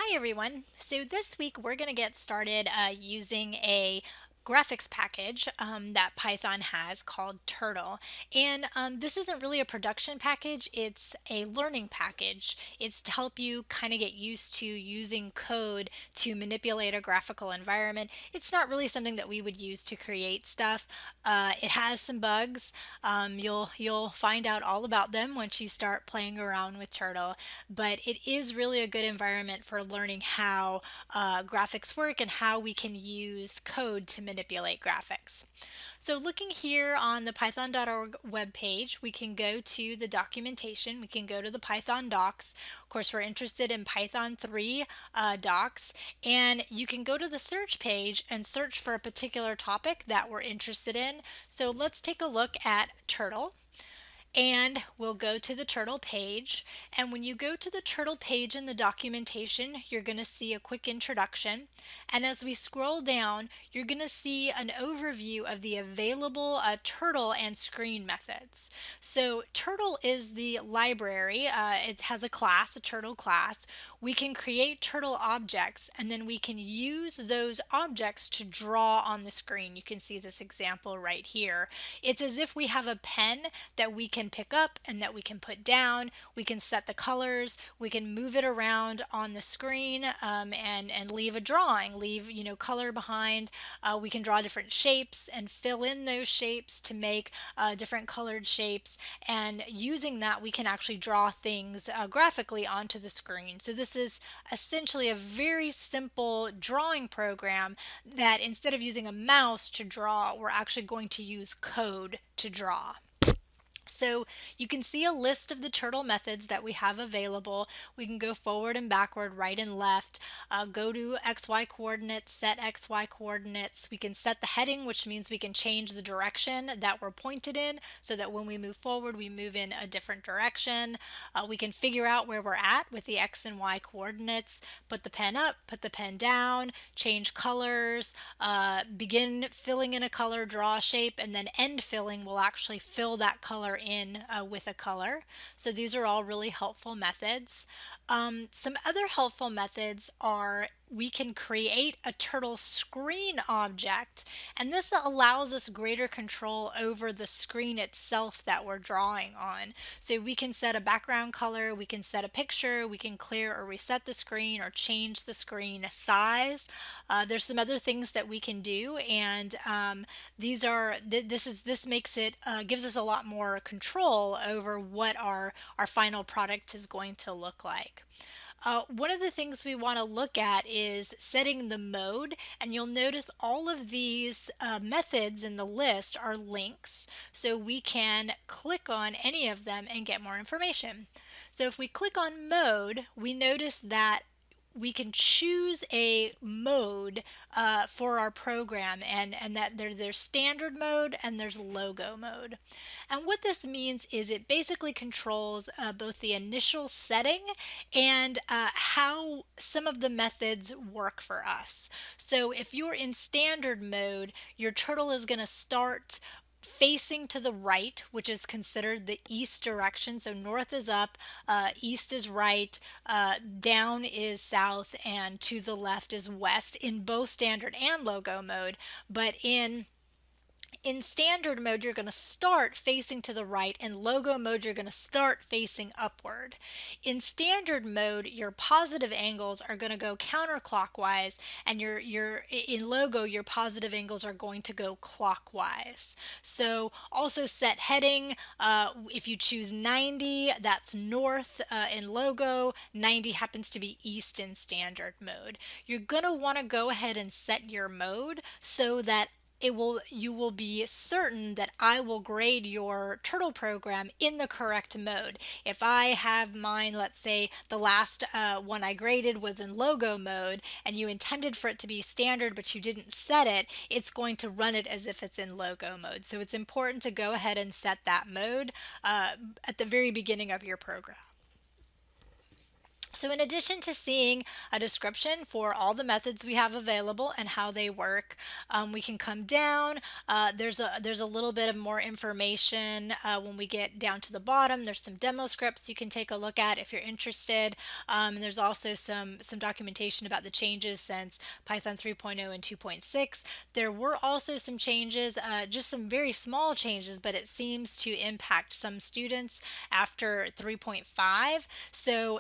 Hi everyone. So this week we're going to get started using a graphics package that Python has called Turtle. And this isn't really a production package, it's a learning package. It's to help you kind of get used to using code to manipulate a graphical environment. It's not really something that we would use to create stuff. It has some bugs. You'll find out all about them once you start playing around with Turtle, but it is really a good environment for learning how graphics work and how we can use code to manipulate graphics. So looking here on the python.org webpage, we can go to the documentation. We can go to the Python docs. Of course, we're interested in Python 3 docs, and you can go to the search page and search for a particular topic that we're interested in. So let's take a look at Turtle. And we'll go to the Turtle page. And when you go to the Turtle page in the documentation, you're going to see a quick introduction. And as we scroll down, you're going to see an overview of the available Turtle and screen methods. So Turtle is the library. It has a class, a Turtle class. We can create Turtle objects, and then we can use those objects to draw on the screen. You can see this example right here. It's as if we have a pen that we can pick up and that we can put down. We can set the colors. We can move it around on the screen and leave a drawing, leave color behind. We can draw different shapes and fill in those shapes to make different colored shapes. And using that, we can actually draw things graphically onto the screen. So this is essentially a very simple drawing program that instead of using a mouse to draw, we're actually going to use code to draw. So you can see a list of the Turtle methods that we have available. We can go forward and backward, right and left, go to XY coordinates, set XY coordinates. We can set the heading, which means we can change the direction that we're pointed in so that when we move forward, we move in a different direction. We can figure out where we're at with the X and Y coordinates, put the pen up, put the pen down, change colors, begin filling in a color, draw a shape, and then end filling will actually fill that color in with a color. So these are all really helpful methods. Some other helpful methods are we can create a Turtle screen object, and this allows us greater control over the screen itself that we're drawing on. So we can set a background color, we can set a picture, we can clear or reset the screen or change the screen size. There's some other things that we can do, and this makes it gives us a lot more control over what our final product is going to look like. One of the things we want to look at is setting the mode, and you'll notice all of these methods in the list are links, so we can click on any of them and get more information. So if we click on mode, we notice that we can choose a mode for our program, and that there's standard mode and there's logo mode. And what this means is it basically controls both the initial setting and how some of the methods work for us. So if you're in standard mode, your turtle is going to start facing to the right, which is considered the east direction. So north is up, east is right, down is south, and to the left is west in both standard and logo mode. But in standard mode, you're going to start facing to the right. In logo mode, you're going to start facing upward. In standard mode, your positive angles are going to go counterclockwise, and in logo, your positive angles are going to go clockwise. So also set heading. If you choose 90, that's north in logo. 90 happens to be east in standard mode. You're going to want to go ahead and set your mode so that you will be certain that I will grade your turtle program in the correct mode. If I have mine, let's say the last one I graded was in logo mode, and you intended for it to be standard but you didn't set it, it's going to run it as if it's in logo mode. So it's important to go ahead and set that mode at the very beginning of your program. So in addition to seeing a description for all the methods we have available and how they work, we can come down. There's a little bit of more information when we get down to the bottom. There's some demo scripts you can take a look at if you're interested. And there's also some documentation about the changes since Python 3.0 and 2.6. There were also some changes, just some very small changes, but it seems to impact some students after 3.5. So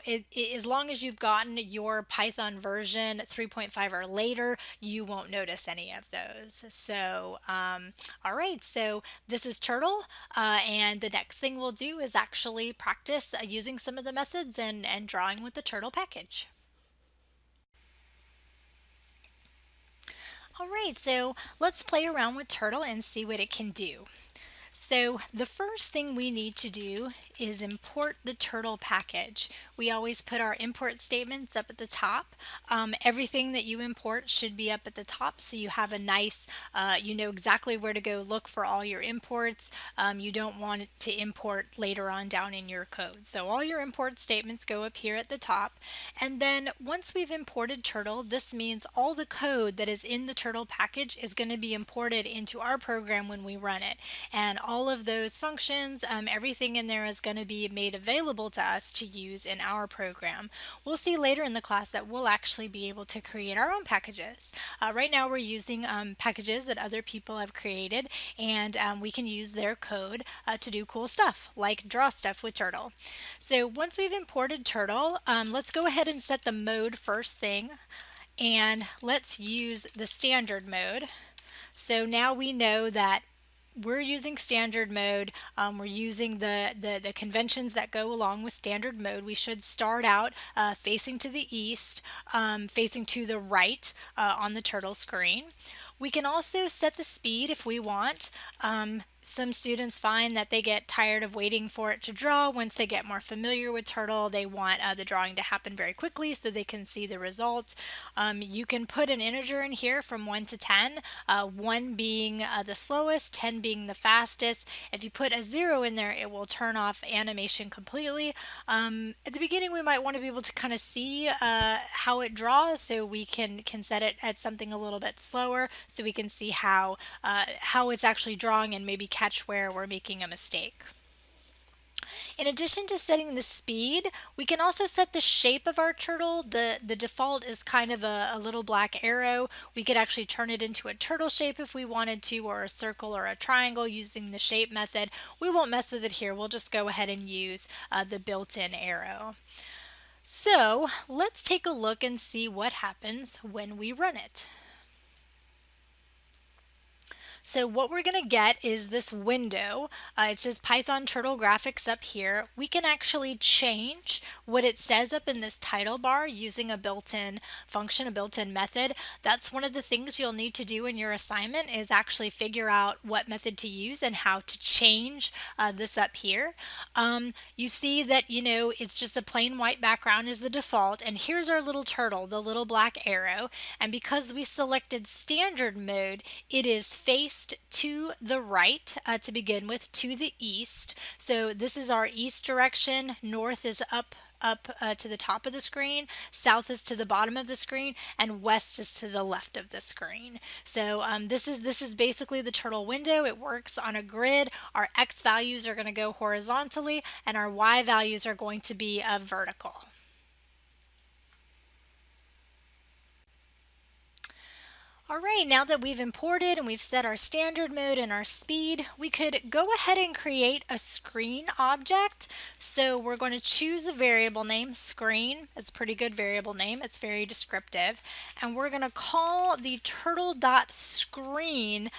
as long as you've gotten your Python version 3.5 or later, you won't notice any of those. So, all right, so this is Turtle, and the next thing we'll do is actually practice using some of the methods and drawing with the Turtle package. All right, so let's play around with Turtle and see what it can do. So the first thing we need to do is import the Turtle package. We always put our import statements up at the top. Everything that you import should be up at the top so you have a nice, you know exactly where to go look for all your imports. You don't want it to import later on down in your code. So all your import statements go up here at the top. And then once we've imported Turtle, this means all the code that is in the Turtle package is going to be imported into our program when we run it. And all of those functions, everything in there is going to be made available to us to use in our program. We'll see later in the class that we'll actually be able to create our own packages. Right now we're using packages that other people have created, and we can use their code to do cool stuff like draw stuff with Turtle. So once we've imported Turtle, let's go ahead and set the mode first thing, and let's use the standard mode. So now we know that we're using standard mode. We're using the conventions that go along with standard mode. We should start out facing to the east, facing to the right on the Turtle screen. We can also set the speed if we want. Some students find that they get tired of waiting for it to draw. Once they get more familiar with Turtle, they want the drawing to happen very quickly so they can see the result. You can put an integer in here from 1 to 10, 1 being the slowest, 10 being the fastest. If you put a 0 in there, it will turn off animation completely. At the beginning, we might want to be able to kind of see how it draws, so we can set it at something a little bit slower so we can see how it's actually drawing and maybe catch where we're making a mistake. In addition to setting the speed, we can also set the shape of our turtle. The default is kind of a little black arrow. We could actually turn it into a turtle shape if we wanted to, or a circle or a triangle using the shape method. We won't mess with it here. We'll just go ahead and use the built-in arrow. So let's take a look and see what happens when we run it. So what we're going to get is this window. It says Python Turtle Graphics up here. We can actually change what it says up in this title bar using a built-in function, a built-in method. That's one of the things you'll need to do in your assignment, is actually figure out what method to use and how to change this up here. You see that, you know, it's just a plain white background is the default, and here's our little turtle, the little black arrow, and because we selected standard mode, it is faced to the right to begin with, to the east. So this is our east direction. North is up to the top of the screen, south is to the bottom of the screen, and west is to the left of the screen. So this is basically the turtle window. It works on a grid. Our X values are going to go horizontally, and our Y values are going to be vertical. All right, now that we've imported and we've set our standard mode and our speed, we could go ahead and create a screen object. So we're going to choose a variable name, screen. It's a pretty good variable name. It's very descriptive. And we're going to call the turtle.screen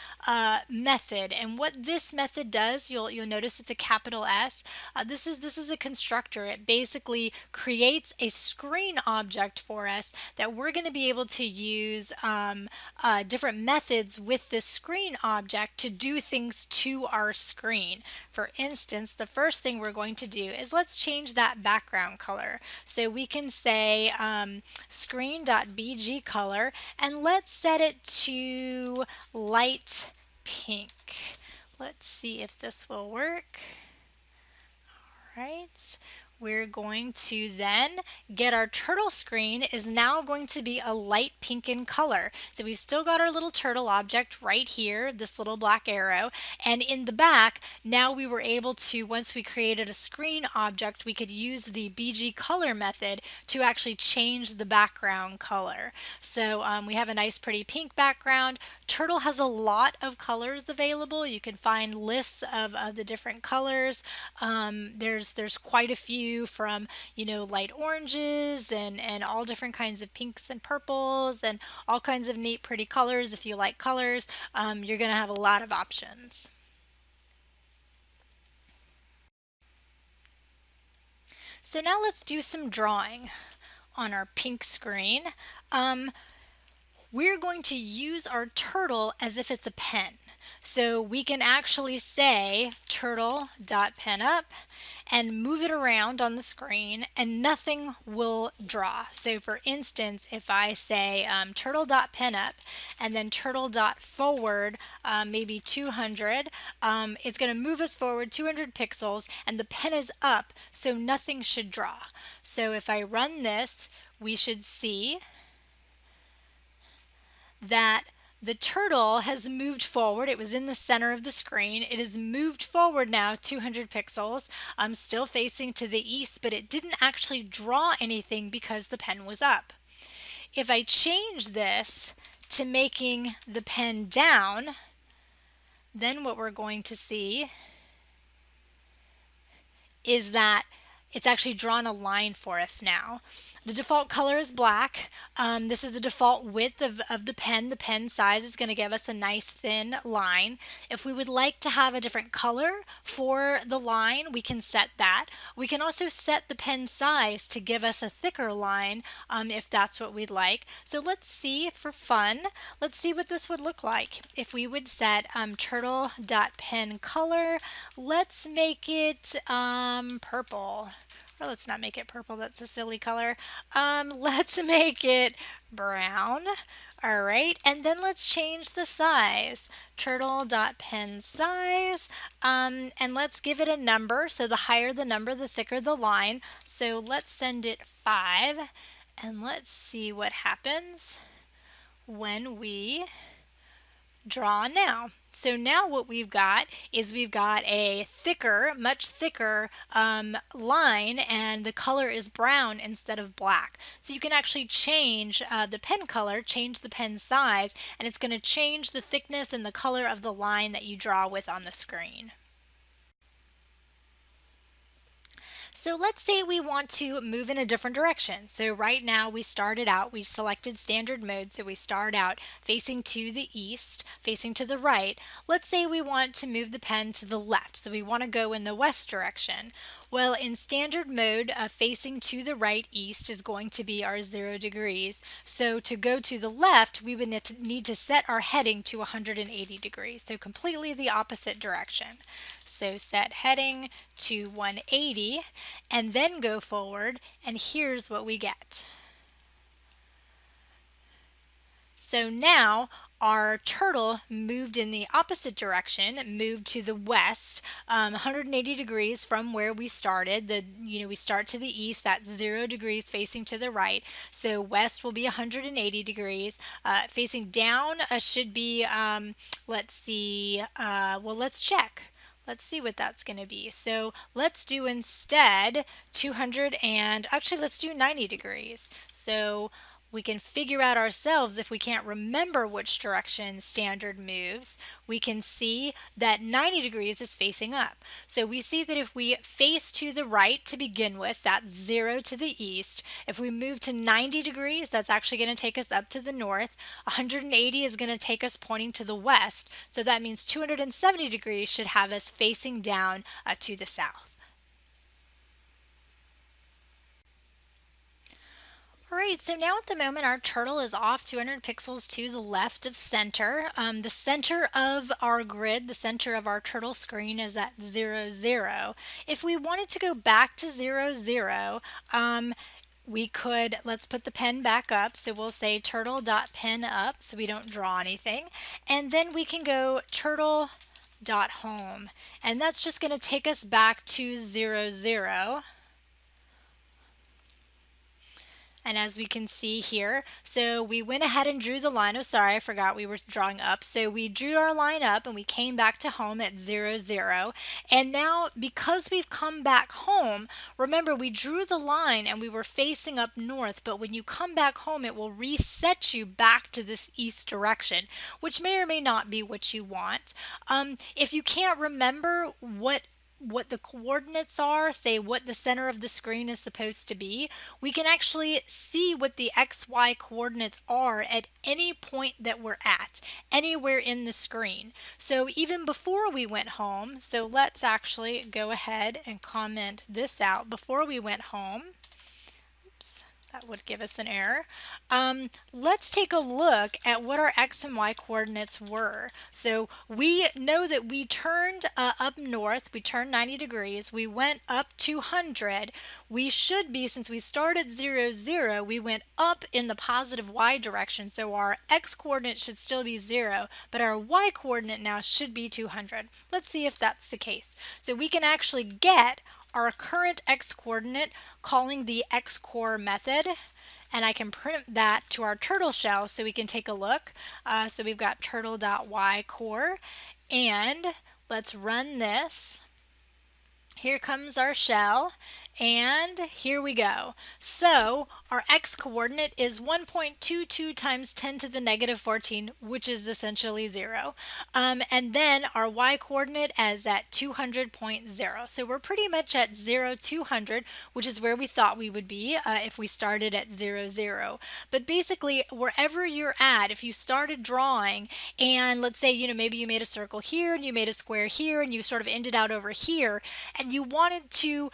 method. And what this method does, you'll notice it's a capital S. This is a constructor. It basically creates a screen object for us that we're going to be able to use different methods with this screen object to do things to our screen. For instance, the first thing we're going to do is let's change that background color. So we can say screen.bg color, and let's set it to light pink. Let's see if this will work. All right. we're going to then get our turtle screen is now going to be a light pink in color. So we've still got our little turtle object right here, this little black arrow, and in the back, now we were able to, once we created a screen object, we could use the BG color method to actually change the background color. So we have a nice pretty pink background. Turtle has a lot of colors available. You can find lists of the different colors. There's quite a few from, you know, light oranges and all different kinds of pinks and purples and all kinds of neat pretty colors. If you like colors, you're going to have a lot of options. So now let's do some drawing on our pink screen. We're going to use our turtle as if it's a pen. So we can actually say turtle.pen up and move it around on the screen and nothing will draw. So for instance, if I say turtle.pen up and then turtle.forward maybe 200, it's going to move us forward 200 pixels and the pen is up, so nothing should draw. So if I run this, we should see that the turtle has moved forward. It was in the center of the screen. It has moved forward now 200 pixels. I'm still facing to the east, but it didn't actually draw anything because the pen was up. If I change this to making the pen down, then what we're going to see is that it's actually drawn a line for us now. The default color is black. This is the default width of the pen. The pen size is going to give us a nice thin line. If we would like to have a different color for the line, we can set that. We can also set the pen size to give us a thicker line if that's what we'd like. So let's see for fun. Let's see what this would look like. If we would set turtle.pen color, let's make it purple. Or let's not make it purple, that's a silly color. Let's make it brown. All right, and then let's change the size. Turtle.pen size, and let's give it a number. So the higher the number, the thicker the line. So let's send it 5, and let's see what happens when we draw now. So now what we've got is we've got a thicker, much thicker line, and the color is brown instead of black. So you can actually change the pen color, change the pen size, and it's going to change the thickness and the color of the line that you draw with on the screen. So let's say we want to move in a different direction. So right now we started out, we selected standard mode, so we start out facing to the east, facing to the right. Let's say we want to move the pen to the left, so we want to go in the west direction. Well, in standard mode, facing to the right east is going to be our 0 degrees. So to go to the left, we would need to set our heading to 180 degrees, so completely the opposite direction. So set heading to 180 and then go forward, and here's what we get. So now our turtle moved in the opposite direction, moved to the west, 180 degrees from where we started. We start to the east, that's 0 degrees facing to the right. So west will be 180 degrees. Facing down should be, let's see, well, let's check. Let's see what that's going to be. So let's do instead 200 and actually let's do 90 degrees. So we can figure out ourselves if we can't remember which direction standard moves. We can see that 90 degrees is facing up. So we see that if we face to the right to begin with, that's 0 to the east. If we move to 90 degrees, that's actually going to take us up to the north. 180 is going to take us pointing to the west. So that means 270 degrees should have us facing down to the south. All right, so now at the moment our turtle is off 200 pixels to the left of center. The center of our grid, the center of our turtle screen is at 0, 0. If we wanted to go back to 0, 0, we could, let's put the pen back up. So we'll say turtle.pen up so we don't draw anything. And then we can go turtle.home. And that's just going to take us back to 0, 0. And as we can see here, so we went ahead and drew the line. Oh, sorry, I forgot we were drawing up. So we drew our line up and we came back to home at 0, 0. And now because we've come back home, remember we drew the line and we were facing up north, but when you come back home, it will reset you back to this east direction, which may or may not be what you want. If you can't remember what the coordinates are, say what the center of the screen is supposed to be, we can actually see what the XY coordinates are at any point that we're at, anywhere in the screen. So even before we went home, so let's actually go ahead and comment this out. Before we went home, oops, that would give us an error. Let's take a look at what our X and Y coordinates were. So we know that we turned up north, we turned 90 degrees, we went up 200. We should be, since we started 0, 0, we went up in the positive Y direction. So our X coordinate should still be 0, but our Y coordinate now should be 200. Let's see if that's the case. So we can actually get our current X coordinate calling the XCore method, and I can print that to our turtle shell so we can take a look. So we've got turtle.ycore, and let's run this. Here comes our shell, and here we go. So our X coordinate is 1.22 times 10 to the negative 14, which is essentially 0. And then our Y coordinate is at 200.0. So we're pretty much at 0, 200, which is where we thought we would be if we started at 0, 0. But basically, wherever you're at, if you started drawing and let's say, maybe you made a circle here and you made a square here and you sort of ended out over here, and you wanted to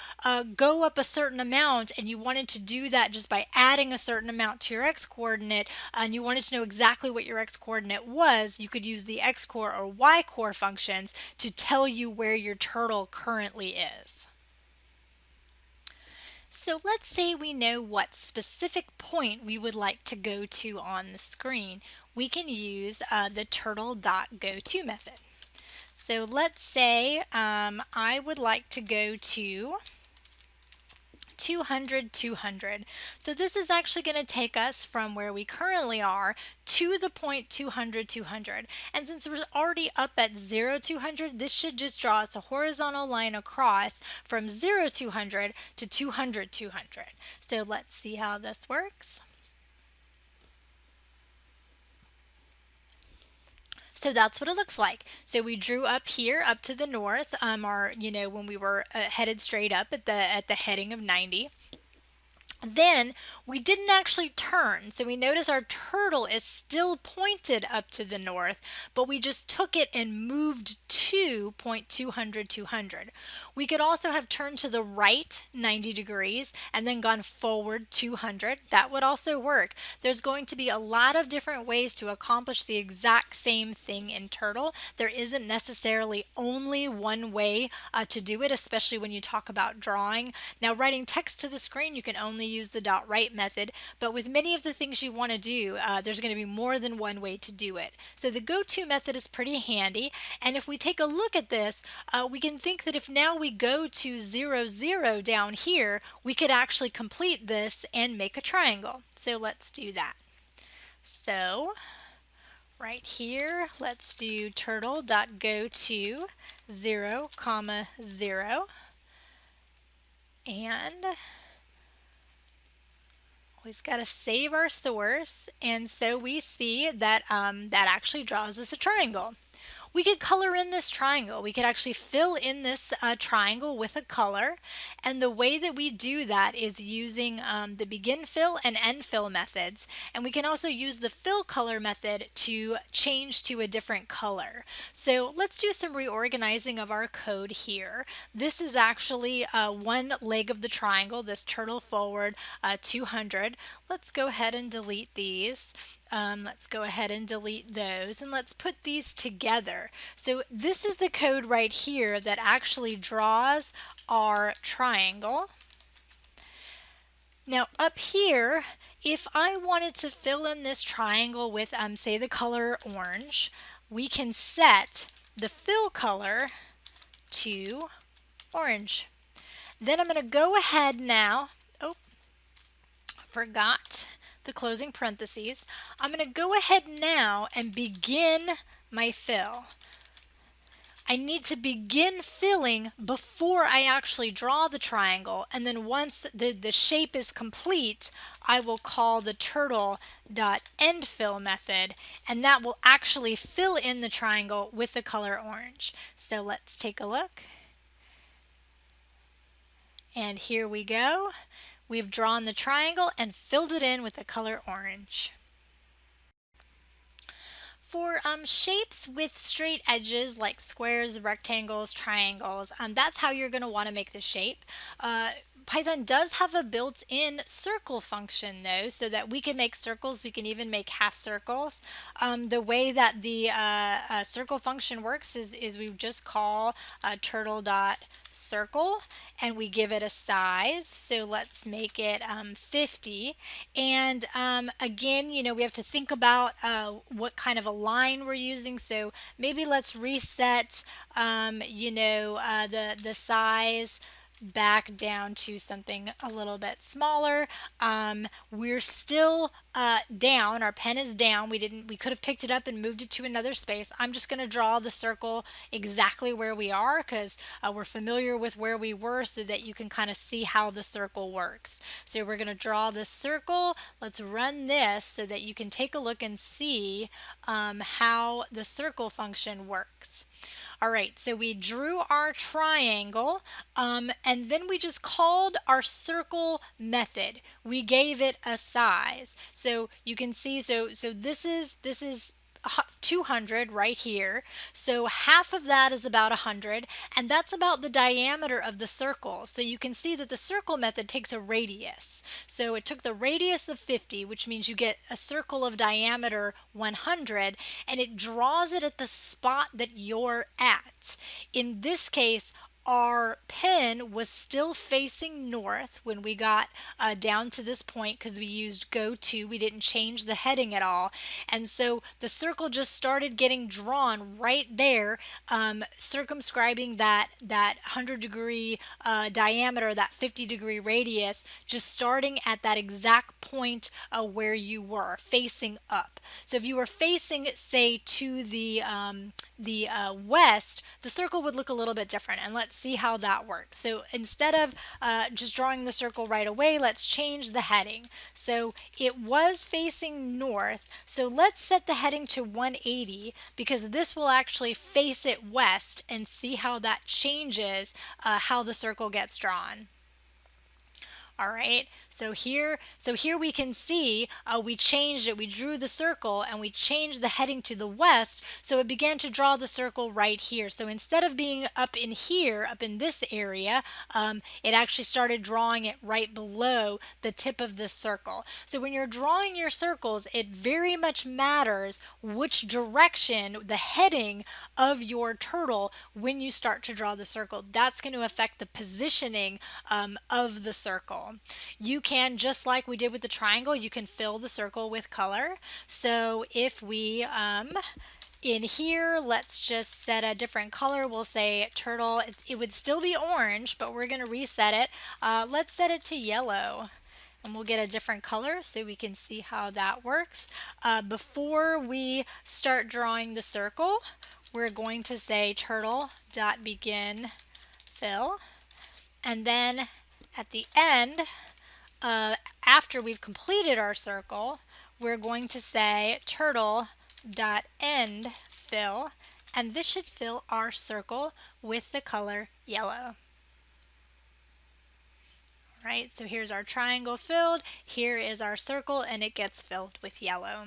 go up a certain amount, and you wanted to do that just by adding a certain amount to your X coordinate, and you wanted to know exactly what your X coordinate was, you could use the XCore or YCore functions to tell you where your turtle currently is. So let's say we know what specific point we would like to go to on the screen. We can use the turtle.goto method. So let's say I would like to go to 200, 200. So this is actually going to take us from where we currently are to the point 200, 200. And since we're already up at 0, 200, this should just draw us a horizontal line across from 0, 200 to 200, 200. So let's see how this works. So that's what it looks like. So we drew up here, up to the north, when we were headed straight up at the heading of 90. Then we didn't actually turn, so we notice our turtle is still pointed up to the north, but we just took it and moved to point 200, 200. We could also have turned to the right 90 degrees and then gone forward 200. That would also work. There's going to be a lot of different ways to accomplish the exact same thing in Turtle. There isn't necessarily only one way to do it, especially when you talk about drawing. Now, writing text to the screen, you can only use the dot right method, but with many of the things you want to do, there's going to be more than one way to do it. So the go-to method is pretty handy, and if we take a look at this, we can think that if now we go to 0, 0 down here, we could actually complete this and make a triangle. So let's do that. So right here, let's do turtle.goto 0, 0, and always got to save our source, and so we see that that actually draws us a triangle. We could color in this triangle. We could actually fill in this triangle with a color, and the way that we do that is using the begin fill and end fill methods, and we can also use the fill color method to change to a different color. So let's do some reorganizing of our code here. This is actually one leg of the triangle, this turtle forward 200. Let's go ahead and delete these. Let's go ahead and delete those, and let's put these together. So this is the code right here that actually draws our triangle. Now up here, if I wanted to fill in this triangle with, say, the color orange, we can set the fill color to orange. Then I'm going to go ahead now. forgot the closing parentheses. I'm going to go ahead now and begin my fill. I need to begin filling before I actually draw the triangle, and then once the shape is complete, I will call the turtle.endfill method, and that will actually fill in the triangle with the color orange. So let's take a look. And here we go. We've drawn the triangle and filled it in with the color orange. For shapes with straight edges like squares, rectangles, triangles, that's how you're going to want to make the shape. Python does have a built-in circle function though, so that we can make circles. We can even make half circles. The way that the circle function works is we just call turtle.circle and we give it a size. So let's make it 50. And again, we have to think about what kind of a line we're using. So maybe let's reset, the size back down to something a little bit smaller. We're still down. Our pen is down. We could have picked it up and moved it to another space. I'm just going to draw the circle exactly where we are because we're familiar with where we were, so that you can kind of see how the circle works. So we're going to draw this circle. Let's run this so that you can take a look and see how the circle function works. All right, so we drew our triangle, and then we just called our circle method. We gave it a size. So you can see, so this is 200 right here. So half of that is about 100, and that's about the diameter of the circle. So you can see that the circle method takes a radius. So it took the radius of 50, which means you get a circle of diameter 100, and it draws it at the spot that you're at. In this case, our pen was still facing north when we got down to this point because we used go to. We didn't change the heading at all. And so the circle just started getting drawn right there, circumscribing that 100-degree diameter, that 50-degree radius, just starting at that exact point where you were facing up. So if you were facing, say, to the west, the circle would look a little bit different. And let's see how that works. So instead of just drawing the circle right away, let's change the heading. So it was facing north. So let's set the heading to 180 because this will actually face it west, and see how that changes how the circle gets drawn. All right, so here we can see we changed it. We drew the circle and we changed the heading to the west, so it began to draw the circle right here. So instead of being up in here, up in this area, it actually started drawing it right below the tip of this circle. So when you're drawing your circles, it very much matters which direction, the heading of your turtle when you start to draw the circle. That's going to affect the positioning of the circle. You can, just like we did with the triangle, you can fill the circle with color. So if we in here, let's just set a different color. We'll say turtle. It would still be orange, but we're going to reset it. Let's set it to yellow, and we'll get a different color so we can see how that works. Before we start drawing the circle, we're going to say turtle.begin fill, and then at the end, after we've completed our circle, we're going to say turtle.end fill, and this should fill our circle with the color yellow. All right, so here's our triangle filled, here is our circle, and it gets filled with yellow.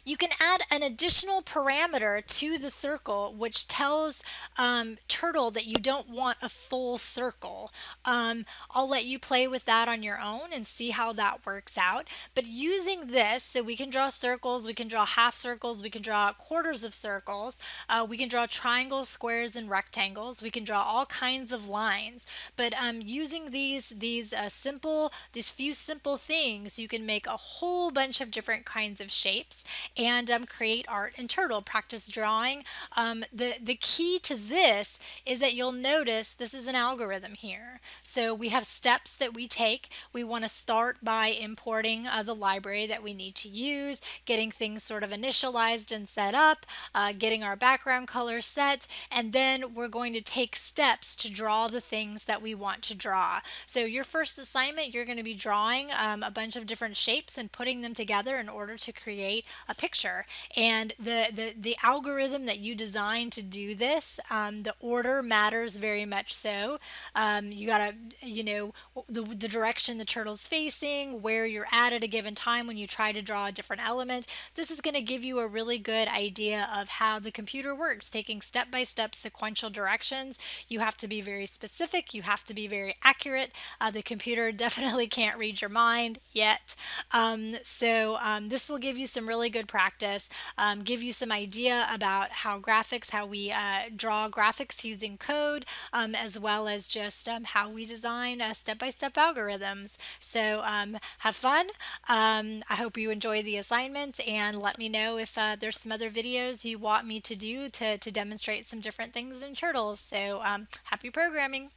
You can add an additional parameter to the circle which tells Turtle that you don't want a full circle. I'll let you play with that on your own and see how that works out. But using this, so we can draw circles, we can draw half circles, we can draw quarters of circles, we can draw triangles, squares, and rectangles. We can draw all kinds of lines. But using these few simple things, you can make a whole bunch of different kinds of shapes. shapes and create art in Turtle, practice drawing. The key to this is that you'll notice this is an algorithm here. So we have steps that we take. We want to start by importing the library that we need to use, getting things sort of initialized and set up, getting our background color set, and then we're going to take steps to draw the things that we want to draw. So your first assignment, you're going to be drawing a bunch of different shapes and putting them together in order to create a picture. And the algorithm that you design to do this, the order matters very much so. You gotta, the direction the turtle's facing, where you're at a given time when you try to draw a different element. This is going to give you a really good idea of how the computer works, taking step-by-step sequential directions. You have to be very specific. You have to be very accurate. The computer definitely can't read your mind yet. This will give you some really good practice, give you some idea about how we draw graphics using code, as well as just how we design step-by-step algorithms. So have fun. I hope you enjoy the assignment, and let me know if there's some other videos you want me to do to demonstrate some different things in Turtles. So happy programming.